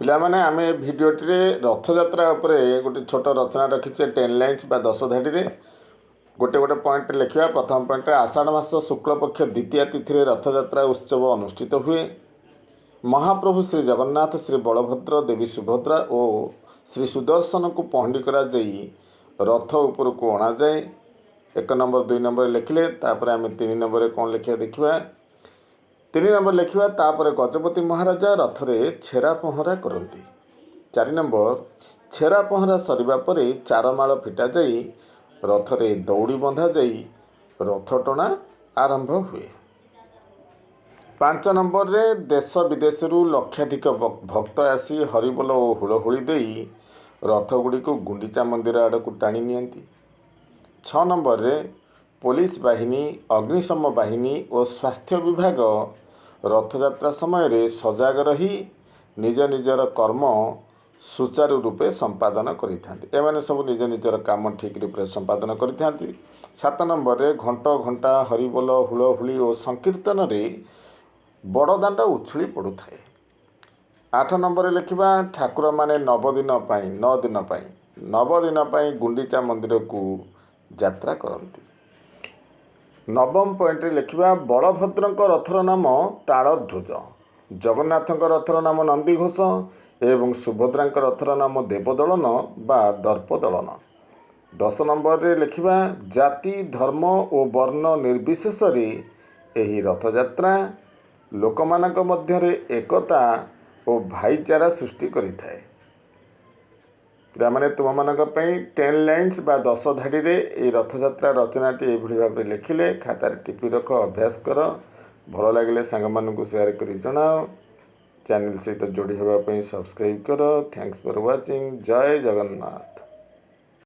ପିଲାମାନେ ଆମେ ଭିଡ଼ିଓଟିରେ ରଥଯାତ୍ରା ଉପରେ ଗୋଟେ ଛୋଟ ରଚନା ରଖିଛେ 10 ଲାଇନ୍ସ ବା 10 ଧାଡ଼ିରେ ଗୋଟେ ଗୋଟେ ପଏଣ୍ଟ ଲେଖିବା। ପ୍ରଥମ ପଏଣ୍ଟରେ ଆଷାଢ଼ ମାସ ଶୁକ୍ଳପକ୍ଷ ଦ୍ୱିତୀୟା ତିଥିରେ ରଥଯାତ୍ରା ଉତ୍ସବ ଅନୁଷ୍ଠିତ ହୁଏ। ମହାପ୍ରଭୁ ଶ୍ରୀ ଜଗନ୍ନାଥ, ଶ୍ରୀ ବଳଭଦ୍ର, ଦେବୀ ସୁଭଦ୍ରା ଓ ଶ୍ରୀ ସୁଦର୍ଶନକୁ ପହଣ୍ଡି କରାଯାଇ ରଥ ଉପରକୁ ଅଣାଯାଏ। 1 ନମ୍ବର 2 ନମ୍ବର ଲେଖିଲେ ତାପରେ ଆମେ 3 ନମ୍ବରରେ କ'ଣ ଲେଖିବା ଦେଖିବା। 3 ନମ୍ବର ଲେଖିବା ତାପରେ ଗଜପତି ମହାରାଜା ରଥରେ ଛେରା ପହଁରା କରନ୍ତି। 4 ନମ୍ବର ଛେରା ପହଁରା ସରିବା ପରେ ଚାରମାଳ ଫିଟାଯାଇ ରଥରେ ଦଉଡ଼ି ବନ୍ଧାଯାଇ ରଥ ଟଣା ଆରମ୍ଭ ହୁଏ। 5 ନମ୍ବରରେ ଦେଶ ବିଦେଶରୁ ଲକ୍ଷାଧିକ ଭକ୍ତ ଆସି ହରିବୋଲ ଓ ହୁଳହୁଳି ଦେଇ ରଥଗୁଡ଼ିକୁ ଗୁଣ୍ଡିଚା ମନ୍ଦିର ଆଡ଼କୁ ଟାଣି ନିଅନ୍ତି। 6 ନମ୍ବରରେ ପୋଲିସ ବାହିନୀ, ଅଗ୍ନିଶମ ବାହିନୀ ଓ ସ୍ୱାସ୍ଥ୍ୟ ବିଭାଗ ରଥଯାତ୍ରା ସମୟରେ ସଜାଗ ରହି ନିଜ ନିଜର କର୍ମ ସୁଚାରୁ ରୂପେ ସମ୍ପାଦନ କରିଥାନ୍ତି। ଏମାନେ ସବୁ ନିଜ ନିଜର କାମ ଠିକ୍ ରୂପରେ ସମ୍ପାଦନ କରିଥାନ୍ତି। 7 ନମ୍ବରରେ ଘଣ୍ଟ ଘଣ୍ଟା, ହରିବୋଲ, ହୁଳହୁଳି ଓ ସଂକୀର୍ତ୍ତନରେ ବଡ଼ଦାଣ୍ଡ ଉଛୁଳି ପଡ଼ୁଥାଏ। 8 ନମ୍ବରରେ ଲେଖିବା ଠାକୁରମାନେ 9 ଦିନ ପାଇଁ ଗୁଣ୍ଡିଚା ମନ୍ଦିରକୁ ଯାତ୍ରା କରନ୍ତି। 9ମ ପଏଣ୍ଟରେ ଲେଖିବା ବଳଭଦ୍ରଙ୍କ ରଥର ନାମ ତାଳଧ୍ୱଜ, ଜଗନ୍ନାଥଙ୍କ ରଥର ନାମ ନନ୍ଦିଘୋଷ ଏବଂ ସୁଭଦ୍ରାଙ୍କ ରଥର ନାମ ଦେବଦଳନ ବା ଦର୍ପଦଳନ। 10 ନମ୍ବରରେ ଲେଖିବା ଜାତି, ଧର୍ମ ଓ ବର୍ଣ୍ଣ ନିର୍ବିଶେଷରେ ଏହି ରଥଯାତ୍ରା ଲୋକମାନଙ୍କ ମଧ୍ୟରେ ଏକତା ଓ ଭାଇଚାରା ସୃଷ୍ଟି କରିଥାଏ। ପିଲାମାନେ ତୁମମାନଙ୍କ ପାଇଁ 10 ଲାଇନ୍ସ ବା 10 ଧାଡ଼ିରେ ଏହି ରଥଯାତ୍ରା ରଚନାଟି ଏଭଳି ଭାବରେ ଲେଖିଲେ ଖାତାରେ ଟିପି ରଖ, ଅଭ୍ୟାସ କର। ଭଲ ଲାଗିଲେ ସାଙ୍ଗମାନଙ୍କୁ ସେୟାର କରି ଜଣାଅ। ଚ୍ୟାନେଲ ସହିତ ଯୋଡ଼ି ହେବା ପାଇଁ ସବସ୍କ୍ରାଇବ୍ କର। Thanks for watching. Jai Jagannath.